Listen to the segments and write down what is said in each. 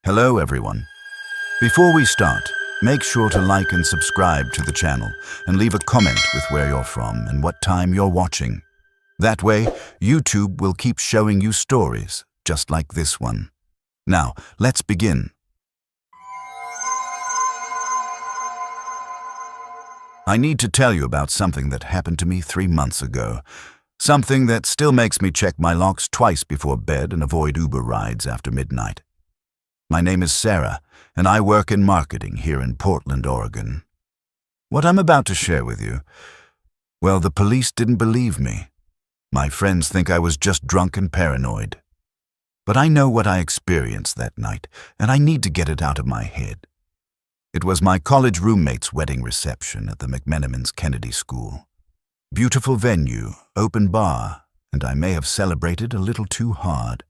Hello everyone. Before we start, make sure to like and subscribe to the channel and leave a comment with where you're from and what time you're watching. That way, YouTube will keep showing you stories just like this one. Now, let's begin. I need to tell you about something that happened to me 3 months ago. Something that still makes me check my locks twice before bed and avoid Uber rides after midnight. My name is Sarah, and I work in marketing here in Portland, Oregon. What I'm about to share with you, well, the police didn't believe me. My friends think I was just drunk and paranoid. But I know what I experienced that night, and I need to get it out of my head. It was my college roommate's wedding reception at the McMenamins Kennedy School. Beautiful venue, open bar, and I may have celebrated a little too hard.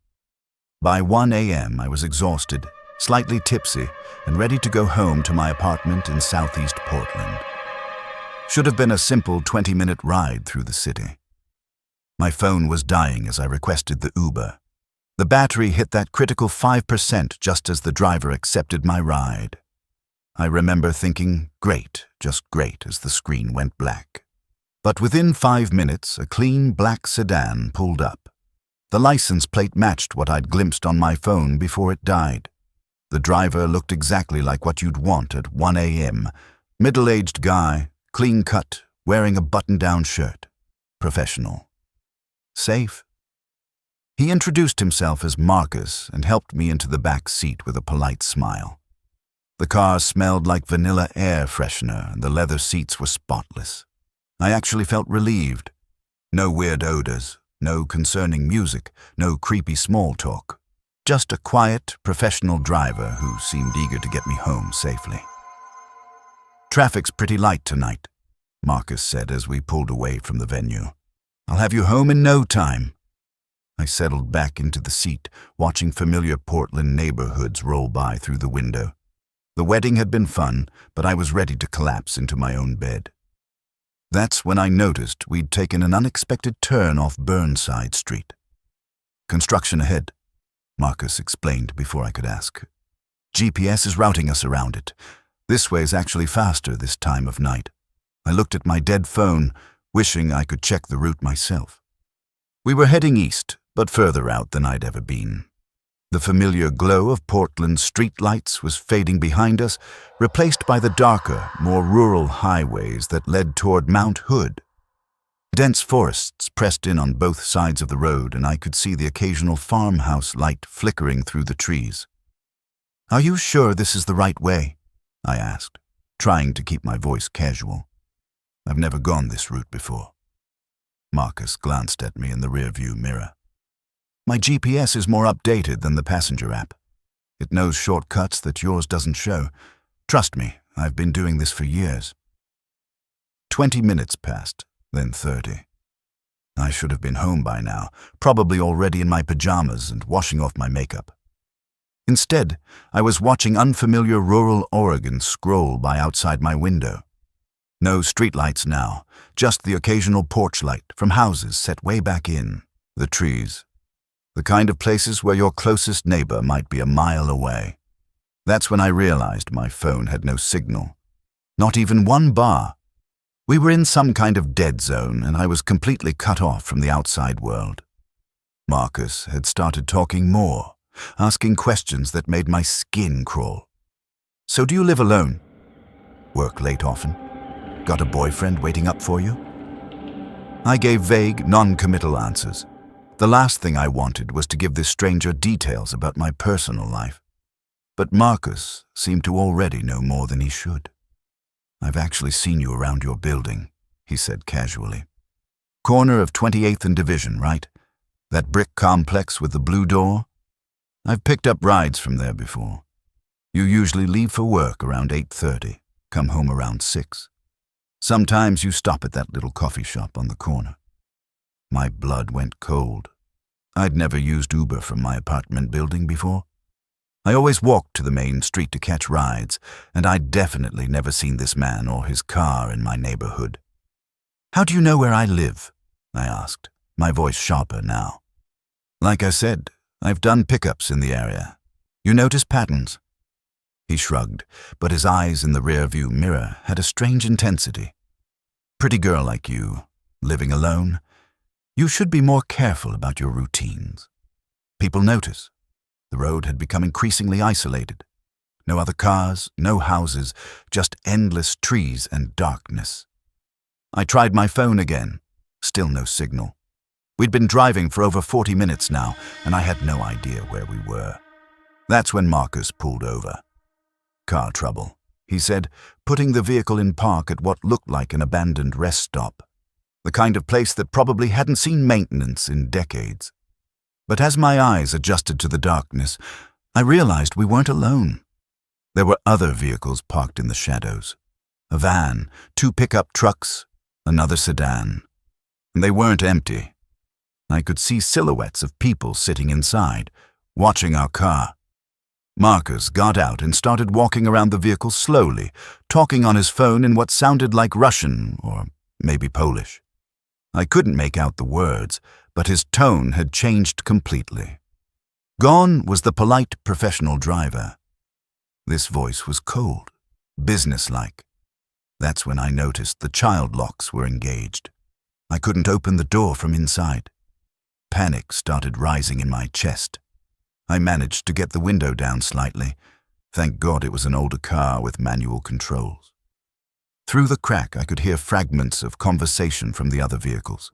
By 1 a.m. I was exhausted, slightly tipsy, and ready to go home to my apartment in southeast Portland. Should have been a simple 20-minute ride through the city. My phone was dying as I requested the Uber. The battery hit that critical 5% just as the driver accepted my ride. I remember thinking, great, just great, as the screen went black. But within 5 minutes, a clean black sedan pulled up. The license plate matched what I'd glimpsed on my phone before it died. The driver looked exactly like what you'd want at 1 a.m. Middle-aged guy, clean-cut, wearing a button-down shirt. Professional. Safe. He introduced himself as Marcus and helped me into the back seat with a polite smile. The car smelled like vanilla air freshener and the leather seats were spotless. I actually felt relieved. No weird odors. No concerning music, no creepy small talk. Just a quiet, professional driver who seemed eager to get me home safely. "Traffic's pretty light tonight," Marcus said as we pulled away from the venue. "I'll have you home in no time." I settled back into the seat, watching familiar Portland neighborhoods roll by through the window. The wedding had been fun, but I was ready to collapse into my own bed. That's when I noticed we'd taken an unexpected turn off Burnside Street. "Construction ahead," Marcus explained before I could ask. "GPS is routing us around it. This way's actually faster this time of night." I looked at my dead phone, wishing I could check the route myself. We were heading east, but further out than I'd ever been. The familiar glow of Portland's streetlights was fading behind us, replaced by the darker, more rural highways that led toward Mount Hood. Dense forests pressed in on both sides of the road, and I could see the occasional farmhouse light flickering through the trees. "Are you sure this is the right way?" I asked, trying to keep my voice casual. "I've never gone this route before." Marcus glanced at me in the rearview mirror. "My GPS is more updated than the passenger app. It knows shortcuts that yours doesn't show. Trust me, I've been doing this for years." 20 minutes passed, then 30. I should have been home by now, probably already in my pajamas and washing off my makeup. Instead, I was watching unfamiliar rural Oregon scroll by outside my window. No streetlights now, just the occasional porch light from houses set way back in, the trees. The kind of places where your closest neighbor might be a mile away. That's when I realized my phone had no signal. Not even one bar. We were in some kind of dead zone, and I was completely cut off from the outside world. Marcus had started talking more, asking questions that made my skin crawl. "So do you live alone? Work late often? Got a boyfriend waiting up for you?" I gave vague, non-committal answers. The last thing I wanted was to give this stranger details about my personal life. But Marcus seemed to already know more than he should. "I've actually seen you around your building," he said casually. "Corner of 28th and Division, right? That brick complex with the blue door? I've picked up rides from there before. You usually leave for work around 8:30, come home around 6. Sometimes you stop at that little coffee shop on the corner." My blood went cold. I'd never used Uber from my apartment building before. I always walked to the main street to catch rides, and I'd definitely never seen this man or his car in my neighborhood. "How do you know where I live?" I asked, my voice sharper now. "Like I said, I've done pickups in the area. You notice patterns?" He shrugged, but his eyes in the rear-view mirror had a strange intensity. "Pretty girl like you, living alone, you should be more careful about your routines." People notice. The road had become increasingly isolated. No other cars, no houses, just endless trees and darkness. I tried my phone again. Still no signal. We'd been driving for over 40 minutes now, and I had no idea where we were. That's when Marcus pulled over. "Car trouble," he said, putting the vehicle in park at what looked like an abandoned rest stop. The kind of place that probably hadn't seen maintenance in decades. But as my eyes adjusted to the darkness, I realized we weren't alone. There were other vehicles parked in the shadows. A van, 2 pickup trucks, another sedan. And they weren't empty. I could see silhouettes of people sitting inside, watching our car. Marcus got out and started walking around the vehicle slowly, talking on his phone in what sounded like Russian or maybe Polish. I couldn't make out the words, but his tone had changed completely. Gone was the polite professional driver. This voice was cold, businesslike. That's when I noticed the child locks were engaged. I couldn't open the door from inside. Panic started rising in my chest. I managed to get the window down slightly. Thank God it was an older car with manual controls. Through the crack, I could hear fragments of conversation from the other vehicles.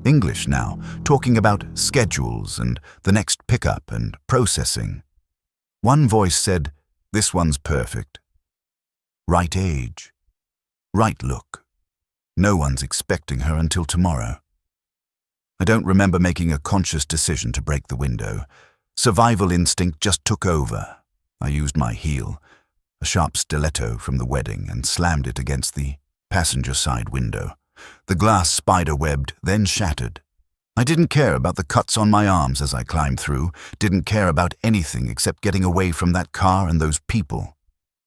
English now, talking about schedules and the next pickup and processing. One voice said, "This one's perfect. Right age. Right look. No one's expecting her until tomorrow." I don't remember making a conscious decision to break the window. Survival instinct just took over. I used my heel, a sharp stiletto from the wedding, and slammed it against the passenger side window. The glass spider-webbed, then shattered. I didn't care about the cuts on my arms as I climbed through, didn't care about anything except getting away from that car and those people.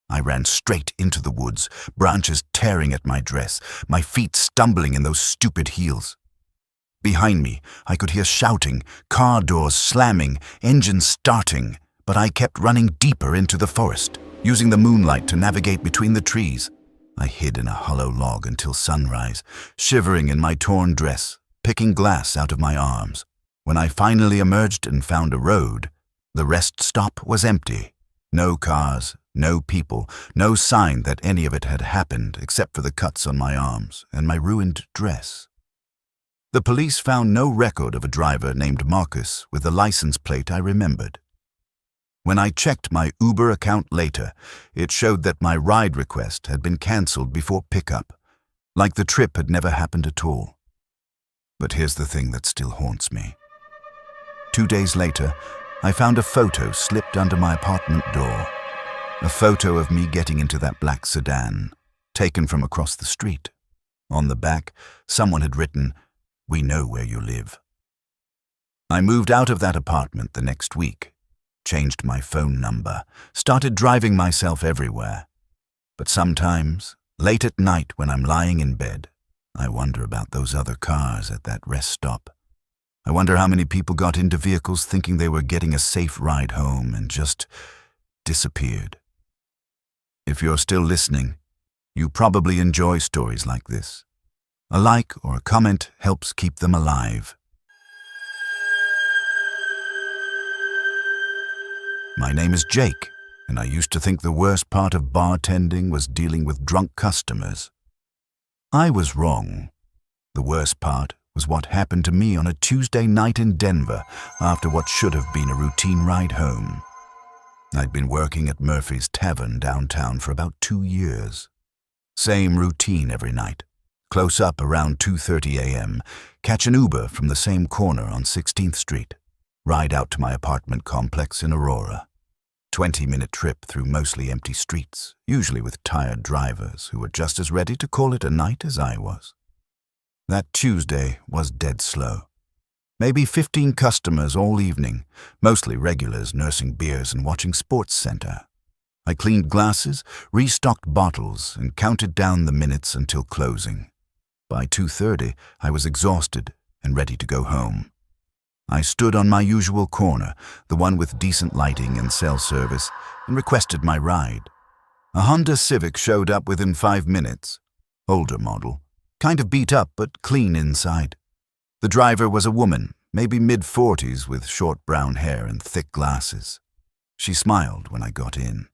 I ran straight into the woods, branches tearing at my dress, my feet stumbling in those stupid heels. Behind me, I could hear shouting, car doors slamming, engines starting, but I kept running deeper into the forest, using the moonlight to navigate between the trees. I hid in a hollow log until sunrise, shivering in my torn dress, picking glass out of my arms. When I finally emerged and found a road, the rest stop was empty. No cars, no people, no sign that any of it had happened except for the cuts on my arms and my ruined dress. The police found no record of a driver named Marcus with the license plate I remembered. When I checked my Uber account later, it showed that my ride request had been cancelled before pickup, like the trip had never happened at all. But here's the thing that still haunts me. 2 days later, I found a photo slipped under my apartment door. A photo of me getting into that black sedan, taken from across the street. On the back, someone had written, "We know where you live." I moved out of that apartment the next week, changed my phone number, started driving myself everywhere. But sometimes, late at night when I'm lying in bed, I wonder about those other cars at that rest stop. I wonder how many people got into vehicles thinking they were getting a safe ride home and just disappeared. If you're still listening, you probably enjoy stories like this. A like or a comment helps keep them alive. My name is Jake, and I used to think the worst part of bartending was dealing with drunk customers. I was wrong. The worst part was what happened to me on a Tuesday night in Denver after what should have been a routine ride home. I'd been working at Murphy's Tavern downtown for about 2 years. Same routine every night. Close up around 2:30 a.m., catch an Uber from the same corner on 16th Street, ride out to my apartment complex in Aurora. 20-minute trip through mostly empty streets, usually with tired drivers who were just as ready to call it a night as I was. That Tuesday was dead slow. Maybe 15 customers all evening, mostly regulars nursing beers and watching Sports Center. I cleaned glasses, restocked bottles, and counted down the minutes until closing. By 2:30, I was exhausted and ready to go home. I stood on my usual corner, the one with decent lighting and cell service, and requested my ride. A Honda Civic showed up within 5 minutes. Older model. Kind of beat up, but clean inside. The driver was a woman, maybe mid-40s, with short brown hair and thick glasses. She smiled when I got in.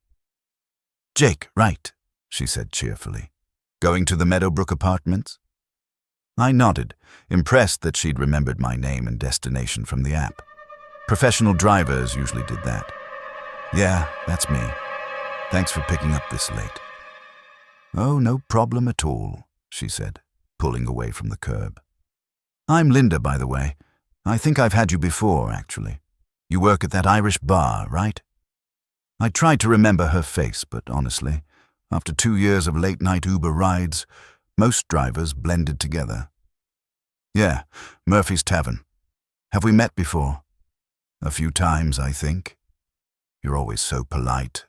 "Jake, right," she said cheerfully. "Going to the Meadowbrook Apartments?" I nodded, impressed that she'd remembered my name and destination from the app. Professional drivers usually did that. "Yeah, that's me. Thanks for picking up this late." "Oh, no problem at all," she said, pulling away from the curb. "I'm Linda, by the way. I think I've had you before, actually. You work at that Irish bar, right?" I tried to remember her face, but honestly, after 2 years of late-night Uber rides, most drivers blended together. "Yeah, Murphy's Tavern. Have we met before?" "A few times, I think. You're always so polite.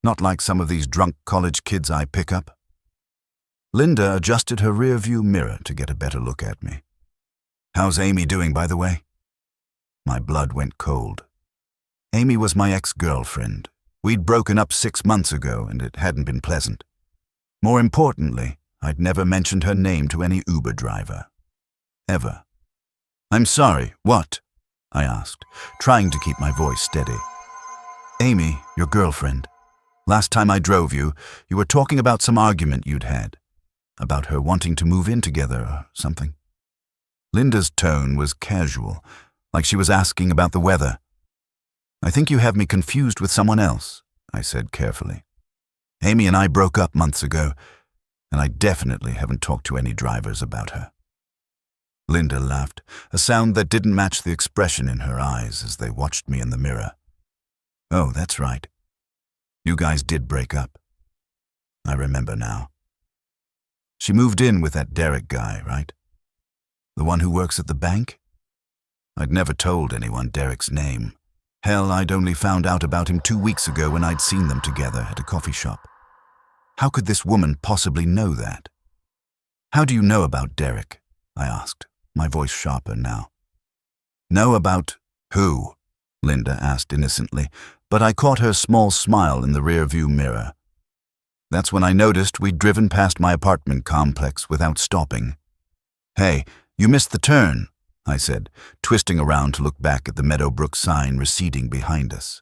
Not like some of these drunk college kids I pick up." Linda adjusted her rear-view mirror to get a better look at me. "How's Amy doing, by the way?" My blood went cold. Amy was my ex-girlfriend. We'd broken up 6 months ago, and it hadn't been pleasant. More importantly, I'd never mentioned her name to any Uber driver. Ever. "I'm sorry, what?" I asked, trying to keep my voice steady. "Amy, your girlfriend. Last time I drove you, you were talking about some argument you'd had. About her wanting to move in together or something." Linda's tone was casual, like she was asking about the weather. "I think you have me confused with someone else," I said carefully. "Amy and I broke up months ago, and I definitely haven't talked to any drivers about her." Linda laughed, a sound that didn't match the expression in her eyes as they watched me in the mirror. "Oh, that's right. You guys did break up. I remember now. She moved in with that Derek guy, right? The one who works at the bank?" I'd never told anyone Derek's name. Hell, I'd only found out about him 2 weeks ago when I'd seen them together at a coffee shop. How could this woman possibly know that? "How do you know about Derek?" I asked, my voice sharper now. "Know about who?" Linda asked innocently, but I caught her small smile in the rear-view mirror. That's when I noticed we'd driven past my apartment complex without stopping. "Hey, you missed the turn," I said, twisting around to look back at the Meadowbrook sign receding behind us.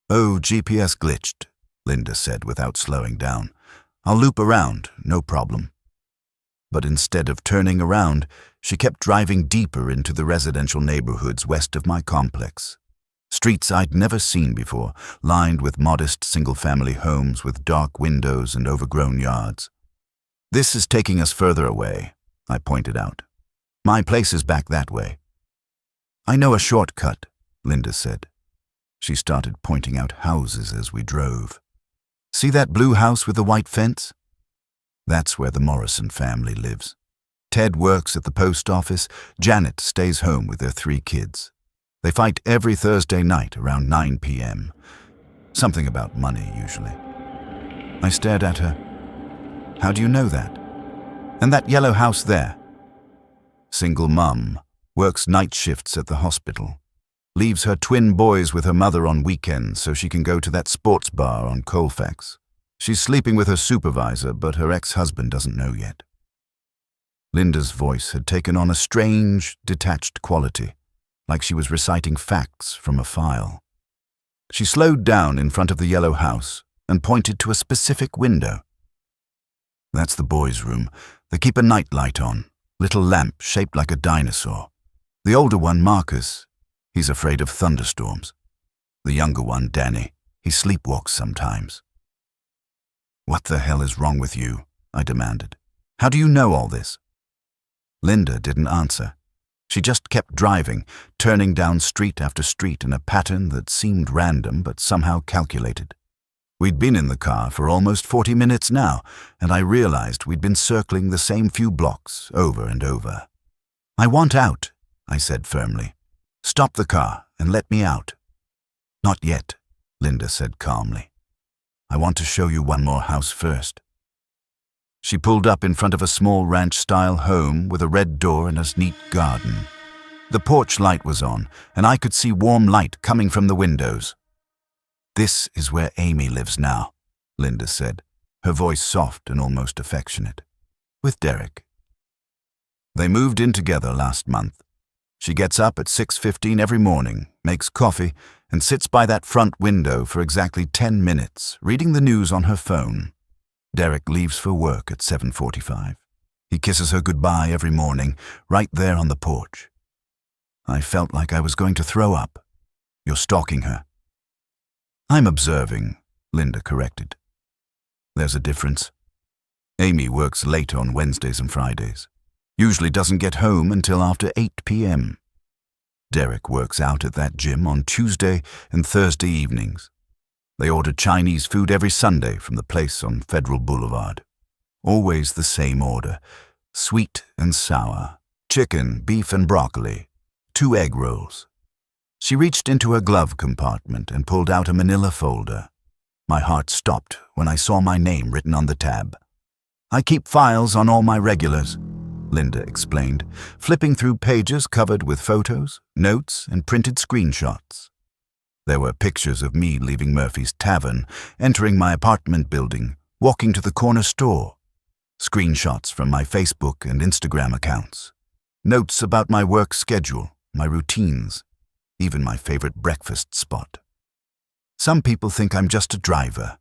"Oh, GPS glitched," Linda said without slowing down. "I'll loop around, no problem." But instead of turning around, she kept driving deeper into the residential neighborhoods west of my complex. Streets I'd never seen before, lined with modest single-family homes with dark windows and overgrown yards. "This is taking us further away," I pointed out. "My place is back that way." "I know a shortcut," Linda said. She started pointing out houses as we drove. "See that blue house with the white fence? That's where the Morrison family lives. Ted works at the post office. Janet stays home with their 3 kids. They fight every Thursday night around 9 p.m. Something about money, usually." I stared at her. "How do you know that? And that yellow house there?" "Single mum, works night shifts at the hospital. Leaves her twin boys with her mother on weekends so she can go to that sports bar on Colfax. She's sleeping with her supervisor, but her ex-husband doesn't know yet." Linda's voice had taken on a strange, detached quality, like she was reciting facts from a file. She slowed down in front of the yellow house and pointed to a specific window. "That's the boys' room. They keep a nightlight on, little lamp shaped like a dinosaur. The older one, Marcus, he's afraid of thunderstorms. The younger one, Danny, he sleepwalks sometimes." "What the hell is wrong with you?" I demanded. "How do you know all this?" Linda didn't answer. She just kept driving, turning down street after street in a pattern that seemed random but somehow calculated. We'd been in the car for almost 40 minutes now, and I realized we'd been circling the same few blocks over and over. "I want out," I said firmly. "Stop the car and let me out." "Not yet," Linda said calmly. "I want to show you one more house first." She pulled up in front of a small ranch-style home with a red door and a neat garden. The porch light was on, and I could see warm light coming from the windows. "This is where Amy lives now," Linda said, her voice soft and almost affectionate. "With Derek. They moved in together last month. She gets up at 6:15 every morning, makes coffee, and sits by that front window for exactly 10 minutes, reading the news on her phone. Derek leaves for work at 7:45. He kisses her goodbye every morning, right there on the porch. I felt like I was going to throw up. You're stalking her." "I'm observing," Linda corrected. "There's a difference. Amy works late on Wednesdays and Fridays. Usually doesn't get home until after 8 p.m. Derek works out at that gym on Tuesday and Thursday evenings. They order Chinese food every Sunday from the place on Federal Boulevard. Always the same order: sweet and sour, chicken, beef and broccoli, 2 egg rolls." She reached into her glove compartment and pulled out a manila folder. My heart stopped when I saw my name written on the tab. "I keep files on all my regulars," Linda explained, flipping through pages covered with photos, notes, and printed screenshots. There were pictures of me leaving Murphy's Tavern, entering my apartment building, walking to the corner store. Screenshots from my Facebook and Instagram accounts. Notes about my work schedule, my routines, even my favorite breakfast spot. "Some people think I'm just a driver,"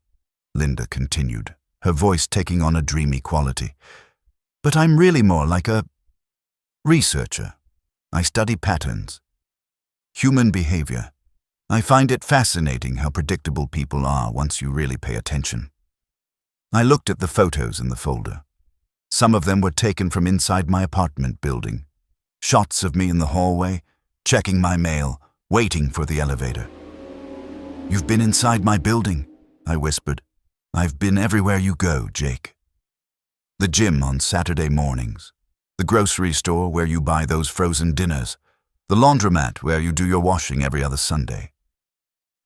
Linda continued, her voice taking on a dreamy quality. "But I'm really more like a researcher. I study patterns, human behavior. I find it fascinating how predictable people are once you really pay attention." I looked at the photos in the folder. Some of them were taken from inside my apartment building. Shots of me in the hallway, checking my mail, waiting for the elevator. "You've been inside my building," I whispered. "I've been everywhere you go, Jake. The gym on Saturday mornings, the grocery store where you buy those frozen dinners, the laundromat where you do your washing every other Sunday."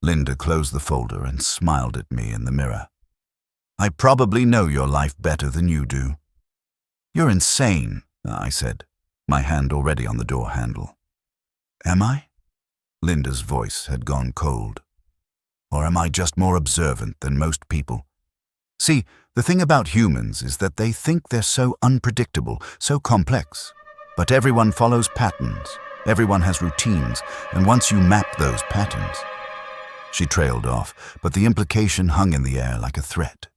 Linda closed the folder and smiled at me in the mirror. "I probably know your life better than you do." "You're insane," I said, my hand already on the door handle. "Am I?" Linda's voice had gone cold. "Or am I just more observant than most people? See, the thing about humans is that they think they're so unpredictable, so complex. But everyone follows patterns, everyone has routines, and once you map those patterns..." She trailed off, but the implication hung in the air like a threat.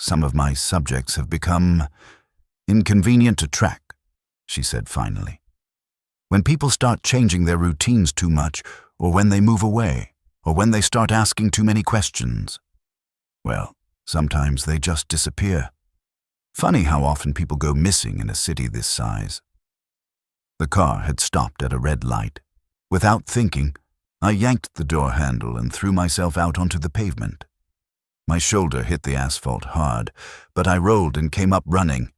"Some of my subjects have become inconvenient to track," she said finally. "When people start changing their routines too much, or when they move away, or when they start asking too many questions, well, sometimes they just disappear. Funny how often people go missing in a city this size." The car had stopped at a red light. Without thinking, I yanked the door handle and threw myself out onto the pavement. My shoulder hit the asphalt hard, but I rolled and came up running.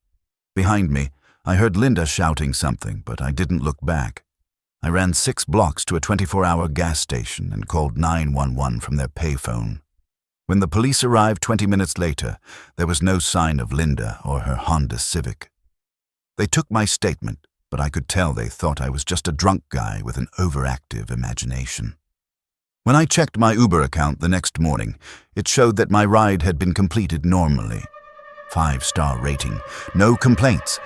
Behind me, I heard Linda shouting something, but I didn't look back. I ran 6 blocks to a 24-hour gas station and called 911 from their payphone. When the police arrived 20 minutes later, there was no sign of Linda or her Honda Civic. They took my statement, but I could tell they thought I was just a drunk guy with an overactive imagination. When I checked my Uber account the next morning, it showed that my ride had been completed normally. 5-star rating, no complaints,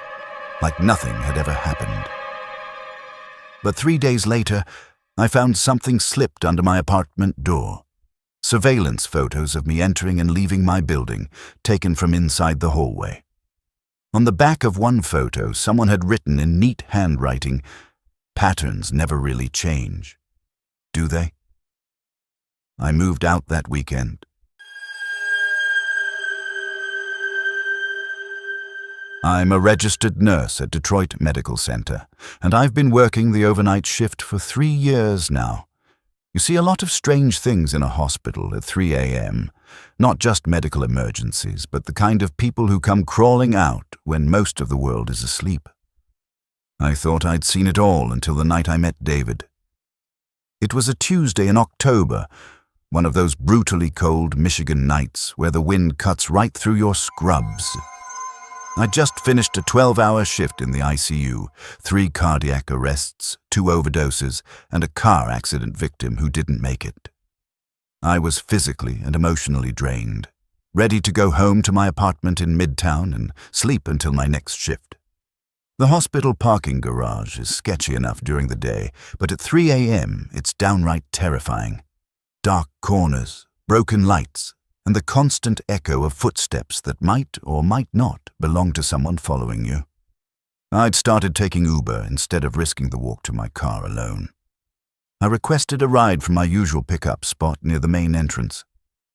like nothing had ever happened. But 3 days later, I found something slipped under my apartment door. Surveillance photos of me entering and leaving my building, taken from inside the hallway. On the back of one photo, someone had written in neat handwriting, "Patterns never really change, do they?" I moved out that weekend. I'm a registered nurse at Detroit Medical Center, and I've been working the overnight shift for 3 years now. You see a lot of strange things in a hospital at 3 a.m., not just medical emergencies, but the kind of people who come crawling out when most of the world is asleep. I thought I'd seen it all until the night I met David. It was a Tuesday in October, one of those brutally cold Michigan nights where the wind cuts right through your scrubs. I just finished a 12-hour shift in the ICU, 3 cardiac arrests, 2 overdoses, and a car accident victim who didn't make it. I was physically and emotionally drained, ready to go home to my apartment in Midtown and sleep until my next shift. The hospital parking garage is sketchy enough during the day, but at 3 a.m. it's downright terrifying. Dark corners, broken lights, and the constant echo of footsteps that might or might not belong to someone following you. I'd started taking Uber instead of risking the walk to my car alone. I requested a ride from my usual pickup spot near the main entrance.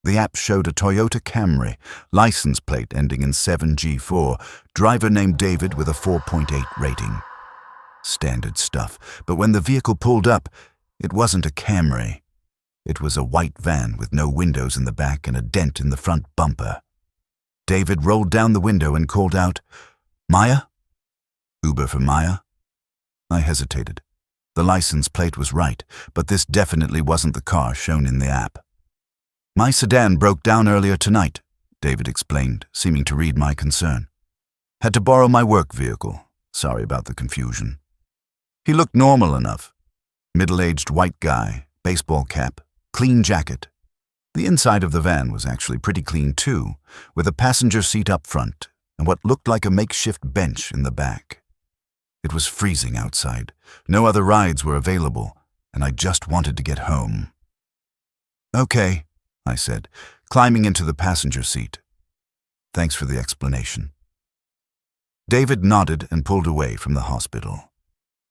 The app showed a Toyota Camry, license plate ending in 7G4, driver named David with a 4.8 rating. Standard stuff, but when the vehicle pulled up, it wasn't a Camry. It was a white van with no windows in the back and a dent in the front bumper. David rolled down the window and called out, "Maya?" "Uber for Maya?" I hesitated. The license plate was right, but this definitely wasn't the car shown in the app. "My sedan broke down earlier tonight," David explained, seeming to read my concern. "Had to borrow my work vehicle. Sorry about the confusion." He looked normal enough. Middle-aged white guy, baseball cap, clean jacket. The inside of the van was actually pretty clean too, with a passenger seat up front and what looked like a makeshift bench in the back. It was freezing outside. No other rides were available, and I just wanted to get home. "Okay," I said, climbing into the passenger seat. "Thanks for the explanation." David nodded and pulled away from the hospital.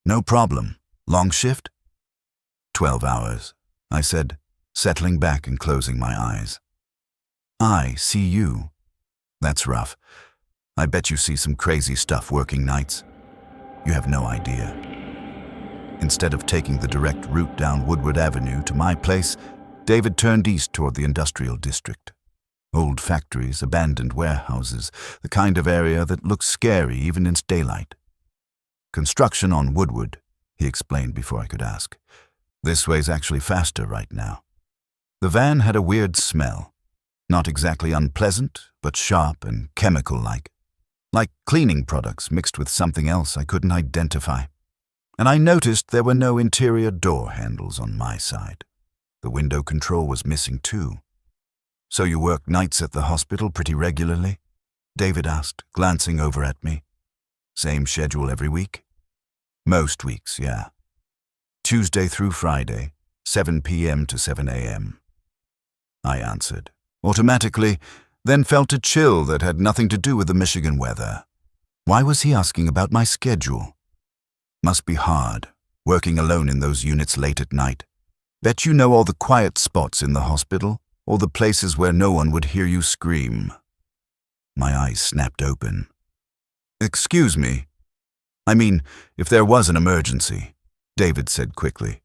"No problem. Long shift?" 12 hours, I said, settling back and closing my eyes. "I see you. That's rough. I bet you see some crazy stuff working nights. You have no idea." Instead of taking the direct route down Woodward Avenue to my place, David turned east toward the industrial district. Old factories, abandoned warehouses, the kind of area that looks scary even in daylight. "Construction on Woodward," he explained before I could ask. "This way's actually faster right now." The van had a weird smell. Not exactly unpleasant, but sharp and chemical-like. Like cleaning products mixed with something else I couldn't identify. And I noticed there were no interior door handles on my side. The window control was missing too. "So you work nights at the hospital pretty regularly?" David asked, glancing over at me. "Same schedule every week?" "Most weeks, yeah. Tuesday through Friday, 7 p.m. to 7 a.m. I answered, automatically, then felt a chill that had nothing to do with the Michigan weather. Why was he asking about my schedule? Must be hard, working alone in those units late at night. Bet you know all the quiet spots in the hospital, all the places where no one would hear you scream. My eyes snapped open. "Excuse me. I mean, if there was an emergency," David said quickly.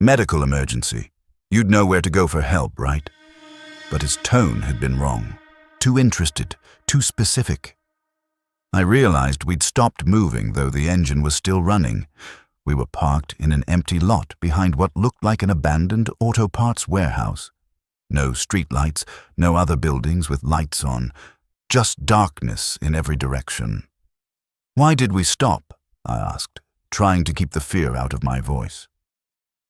"Medical emergency. You'd know where to go for help, right?" But his tone had been wrong. Too interested, too specific. I realized we'd stopped moving, though the engine was still running. We were parked in an empty lot behind what looked like an abandoned auto parts warehouse. No streetlights, no other buildings with lights on, just darkness in every direction. "Why did we stop?" I asked, trying to keep the fear out of my voice.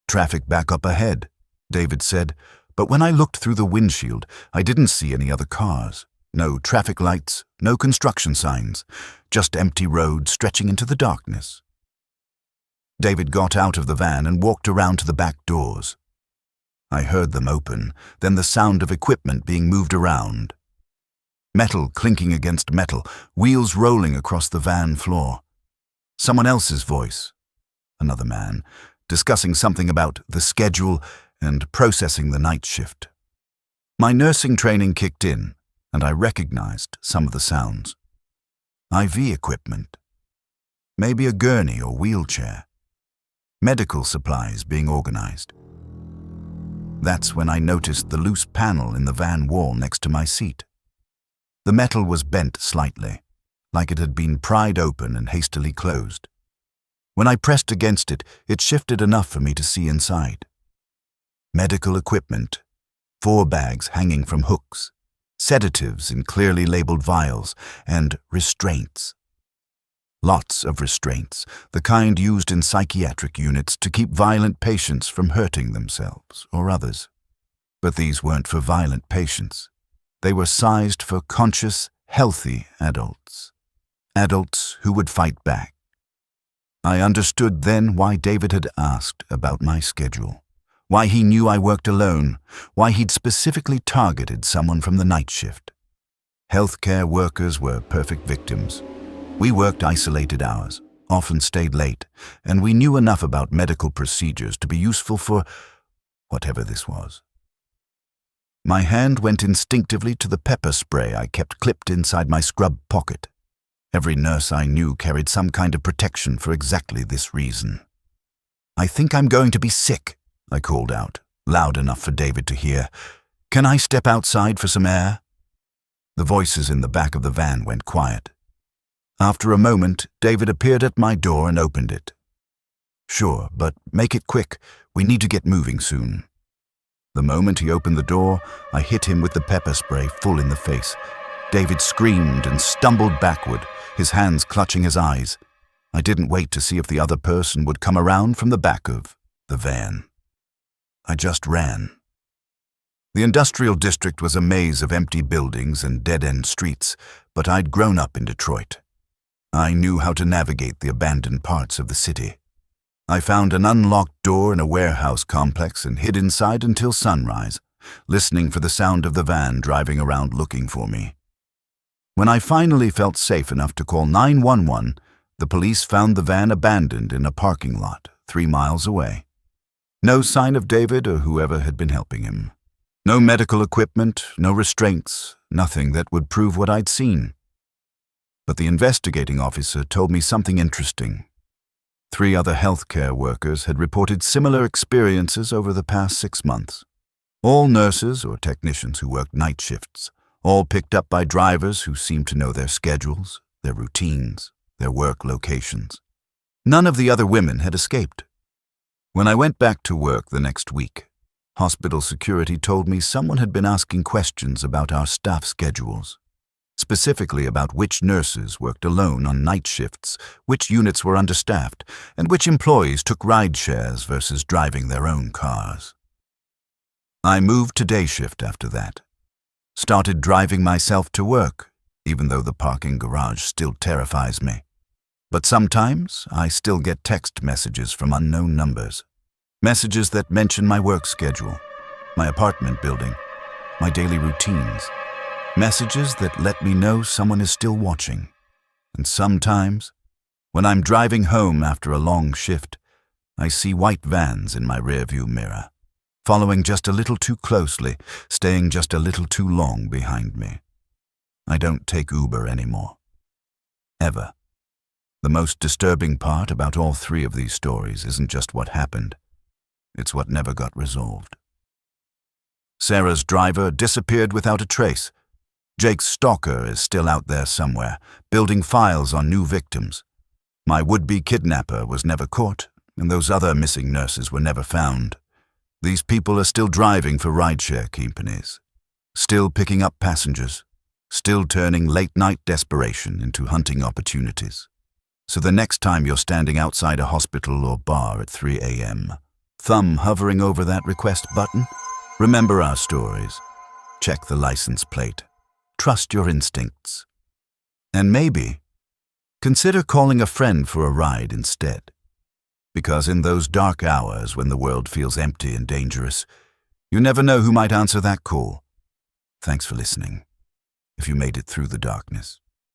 "Traffic back up ahead," David said, but when I looked through the windshield, I didn't see any other cars. No traffic lights, no construction signs, just empty road stretching into the darkness. David got out of the van and walked around to the back doors. I heard them open, then the sound of equipment being moved around. Metal clinking against metal, wheels rolling across the van floor. Someone else's voice, another man, discussing something about the schedule and processing the night shift. My nursing training kicked in, and I recognized some of the sounds. IV equipment. Maybe a gurney or wheelchair. Medical supplies being organized. That's when I noticed the loose panel in the van wall next to my seat. The metal was bent slightly, like it had been pried open and hastily closed. When I pressed against it, it shifted enough for me to see inside. Medical equipment, 4 bags hanging from hooks, sedatives in clearly labeled vials, and restraints. Lots of restraints, the kind used in psychiatric units to keep violent patients from hurting themselves or others. But these weren't for violent patients. They were sized for conscious, healthy adults. Adults who would fight back. I understood then why David had asked about my schedule, why he knew I worked alone, why he'd specifically targeted someone from the night shift. Healthcare workers were perfect victims. We worked isolated hours, often stayed late, and we knew enough about medical procedures to be useful for whatever this was. My hand went instinctively to the pepper spray I kept clipped inside my scrub pocket. Every nurse I knew carried some kind of protection for exactly this reason. "I think I'm going to be sick," I called out, loud enough for David to hear. "Can I step outside for some air?" The voices in the back of the van went quiet. After a moment, David appeared at my door and opened it. "Sure, but make it quick. We need to get moving soon." The moment he opened the door, I hit him with the pepper spray full in the face. David screamed and stumbled backward, his hands clutching his eyes. I didn't wait to see if the other person would come around from the back of the van. I just ran. The industrial district was a maze of empty buildings and dead-end streets, but I'd grown up in Detroit. I knew how to navigate the abandoned parts of the city. I found an unlocked door in a warehouse complex and hid inside until sunrise, listening for the sound of the van driving around looking for me. When I finally felt safe enough to call 911, the police found the van abandoned in a parking lot 3 miles away. No sign of David or whoever had been helping him. No medical equipment, no restraints, nothing that would prove what I'd seen. But the investigating officer told me something interesting. 3 other healthcare workers had reported similar experiences over the past 6 months. All nurses or technicians who worked night shifts, all picked up by drivers who seemed to know their schedules, their routines, their work locations. None of the other women had escaped. When I went back to work the next week, hospital security told me someone had been asking questions about our staff schedules. Specifically about which nurses worked alone on night shifts, which units were understaffed, and which employees took ride shares versus driving their own cars. I moved to day shift after that. Started driving myself to work, even though the parking garage still terrifies me. But sometimes I still get text messages from unknown numbers. Messages that mention my work schedule, my apartment building, my daily routines. Messages that let me know someone is still watching. And sometimes, when I'm driving home after a long shift, I see white vans in my rearview mirror, following just a little too closely, staying just a little too long behind me. I don't take Uber anymore. Ever. The most disturbing part about all 3 of these stories isn't just what happened. It's what never got resolved. Sarah's driver disappeared without a trace. Jake's stalker is still out there somewhere, building files on new victims. My would-be kidnapper was never caught, and those other missing nurses were never found. These people are still driving for rideshare companies, still picking up passengers, still turning late-night desperation into hunting opportunities. So the next time you're standing outside a hospital or bar at 3 a.m., thumb hovering over that request button, remember our stories. Check the license plate. Trust your instincts. And maybe consider calling a friend for a ride instead. Because in those dark hours when the world feels empty and dangerous, you never know who might answer that call. Thanks for listening, if you made it through the darkness.